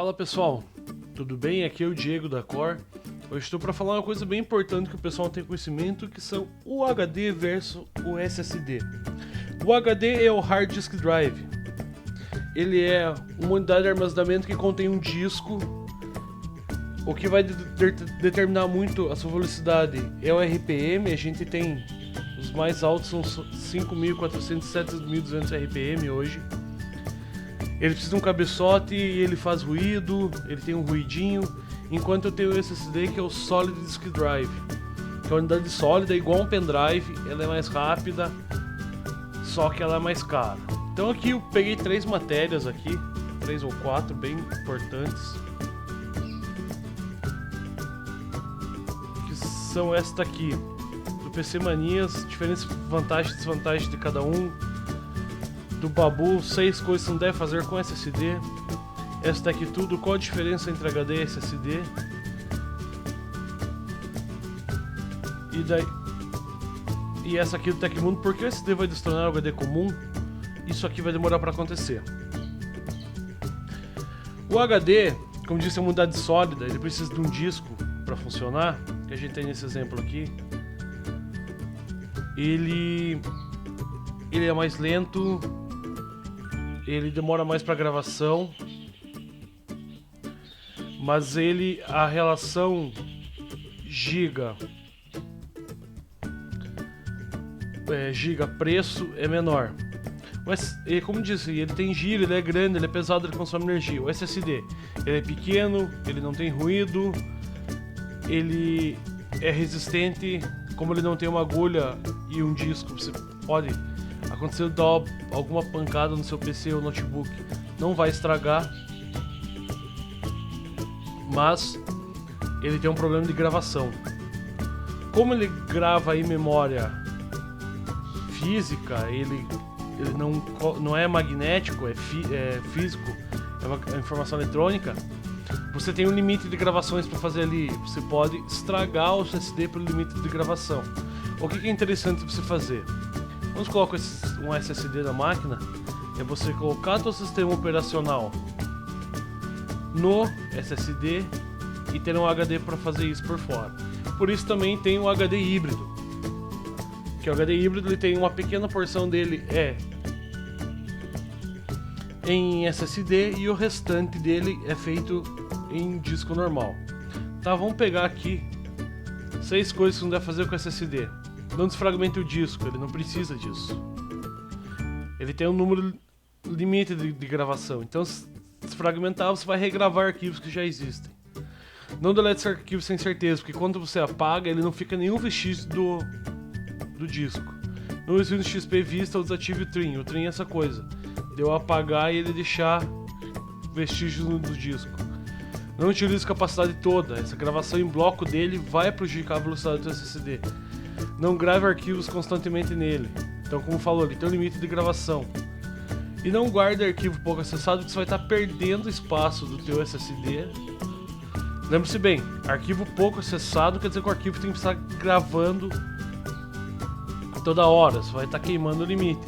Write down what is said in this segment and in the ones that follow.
Fala pessoal, tudo bem? Aqui é o Diego da Core. Hoje estou para falar uma coisa bem importante que o pessoal não tem conhecimento, que são o HD versus o SSD. O HD é o Hard Disk Drive. Ele é uma unidade de armazenamento que contém um disco. O que vai determinar muito a sua velocidade é o RPM. A gente tem os mais altos, são 5.400, 7.200 RPM hoje. Ele precisa de um cabeçote e ele faz ruído, ele tem um ruidinho. Enquanto eu tenho o SSD, que é o Solid Disk Drive, que é uma unidade sólida, igual um pendrive. Ela é mais rápida, só que ela é mais cara. Então aqui eu peguei 3 matérias aqui, 3 ou 4 bem importantes, que são esta aqui, do PC Manias, diferentes vantagens e desvantagens de cada um. Do Babu, 6 coisas que não deve fazer com SSD. Esta aqui tudo, qual a diferença entre HD e SSD. E essa aqui do Tecmundo, porque o SSD vai destronar o HD comum. Isso aqui vai demorar para acontecer. O HD, como disse, é uma unidade sólida, ele precisa de um disco para funcionar, que a gente tem nesse exemplo aqui. Ele é mais lento, ele demora mais para gravação, mas a relação giga preço é menor. Mas, como disse, ele tem giro, ele é grande, ele é pesado, ele consome energia. O SSD, ele é pequeno, ele não tem ruído, ele é resistente. Como ele não tem uma agulha e um disco, você pode acontecer de dar alguma pancada no seu PC ou notebook, não vai estragar. Mas ele tem um problema de gravação. Como ele grava em memória física, ele não é magnético, é físico, é uma informação eletrônica. Você tem um limite de gravações para fazer ali. Você pode estragar o SSD pelo limite de gravação. O que é interessante você fazer? Quando você coloca um SSD na máquina, é você colocar seu sistema operacional no SSD e ter um HD para fazer isso por fora. Por isso também tem o HD híbrido. Que o HD híbrido, ele tem uma pequena porção dele em SSD e o restante dele é feito em disco normal. Tá, vamos pegar aqui 6 coisas que não deve fazer com SSD. Não desfragmente o disco, ele não precisa disso. Ele tem um número limite de gravação, então se desfragmentar você vai regravar arquivos que já existem. Não delete esse arquivo sem certeza, porque quando você apaga ele não fica nenhum vestígio do disco. No Windows XP Vista eu desative o Trim. O Trim é essa coisa, de eu apagar e ele deixar vestígios do disco. Não utilize a capacidade toda, essa gravação em bloco dele vai prejudicar a velocidade do SSD. Não grave arquivos constantemente nele. Então, como falou, ele tem um limite de gravação. E não guarde arquivo pouco acessado, que você vai estar perdendo espaço do teu SSD. Lembre-se bem, arquivo pouco acessado quer dizer que o arquivo tem que estar gravando toda hora, você vai estar queimando o limite.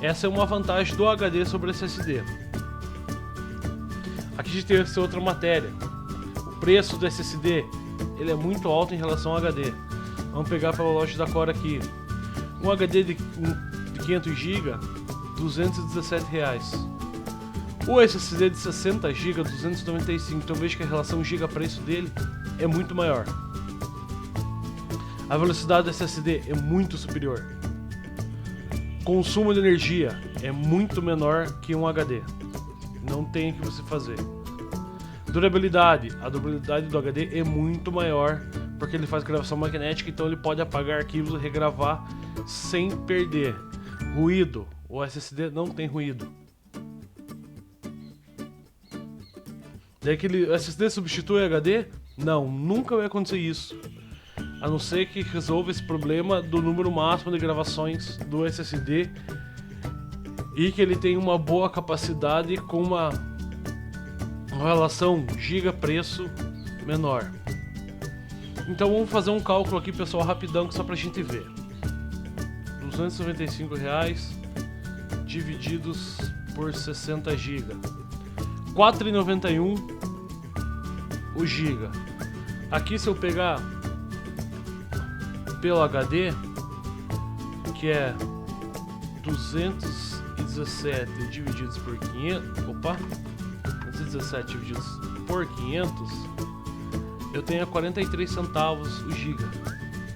Essa é uma vantagem do HD sobre o SSD. Aqui a gente tem essa outra matéria. O preço do SSD ele é muito alto em relação ao HD. Vamos pegar pela loja da Core aqui. Um HD de 500 GB, R$ 217. O SSD de 60 GB, 295. Então veja que a relação giga-preço dele é muito maior. A velocidade do SSD é muito superior. Consumo de energia é muito menor que um HD. Não tem o que você fazer. Durabilidade. A durabilidade do HD é muito maior, porque ele faz gravação magnética, então ele pode apagar arquivos e regravar sem perder. Ruído. O SSD não tem ruído. Daí aquele SSD substitui HD? Não, nunca vai acontecer isso. A não ser que resolva esse problema do número máximo de gravações do SSD e que ele tenha uma boa capacidade com uma relação giga-preço menor. Então vamos fazer um cálculo aqui, pessoal, rapidão, só pra gente ver. R$295 divididos por 60 GB. R$4,91 o giga. Aqui se eu pegar pelo HD, que é 217 divididos por 500, 217 divididos por 500, eu tenho a 43 centavos o giga.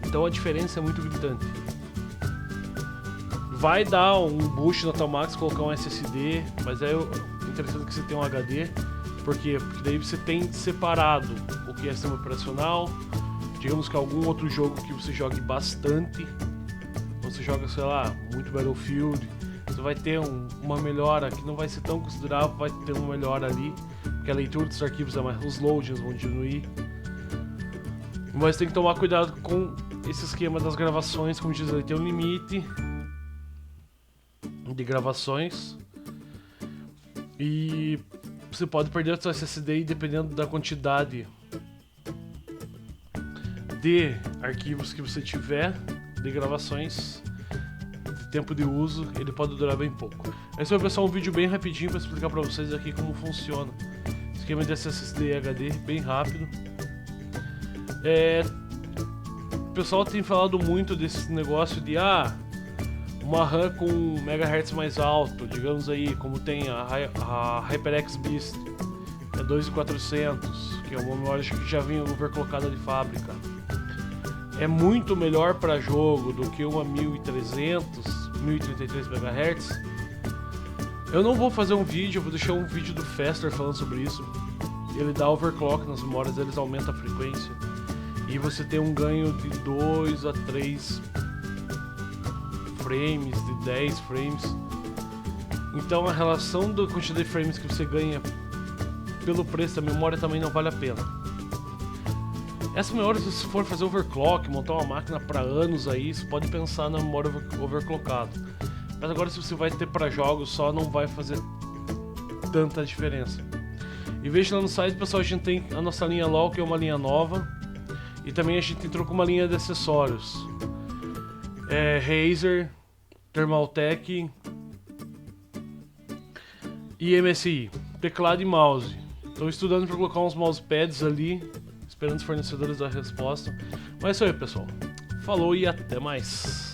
Então a diferença é muito gritante. Vai dar um boost na tua máquina colocar um SSD, mas é interessante que você tenha um HD. Por quê? Porque daí você tem separado o que é sistema operacional. Digamos que algum outro jogo que você jogue bastante, você joga, sei lá, muito Battlefield, você vai ter uma melhora que não vai ser tão considerável, vai ter uma melhora ali, porque a leitura dos arquivos é mais, os loadings vão diminuir. Mas tem que tomar cuidado com esse esquema das gravações, como diz, ele tem um limite de gravações e você pode perder o seu SSD dependendo da quantidade de arquivos que você tiver, de gravações, de tempo de uso, ele pode durar bem pouco. Esse vai ser um vídeo bem rapidinho para explicar para vocês aqui como funciona o esquema de SSD e HD, bem rápido. O pessoal tem falado muito desse negócio de uma RAM com megahertz mais alto, digamos aí, como tem a HyperX Beast, é 2400, que é uma memória que já vem overclockada de fábrica. É muito melhor para jogo do que uma 1300, 1033 MHz. Eu não vou fazer um vídeo, eu vou deixar um vídeo do Faster falando sobre isso. Ele dá overclock nas memórias, eles aumentam a frequência e você tem um ganho de 2 a 3 frames, de 10 frames. Então a relação da quantidade de frames que você ganha pelo preço da memória também não vale a pena. Essa memória, se você for fazer overclock, montar uma máquina para anos aí, você pode pensar na memória overclockada. Mas agora se você vai ter para jogos só, não vai fazer tanta diferença. E veja lá no site, pessoal, a gente tem a nossa linha LOL, que é uma linha nova, e também a gente entrou com uma linha de acessórios. Razer, Thermaltake e MSI, teclado e mouse. Estou estudando para colocar uns mousepads ali, esperando os fornecedores dar a resposta. Mas é isso aí, pessoal. Falou e até mais.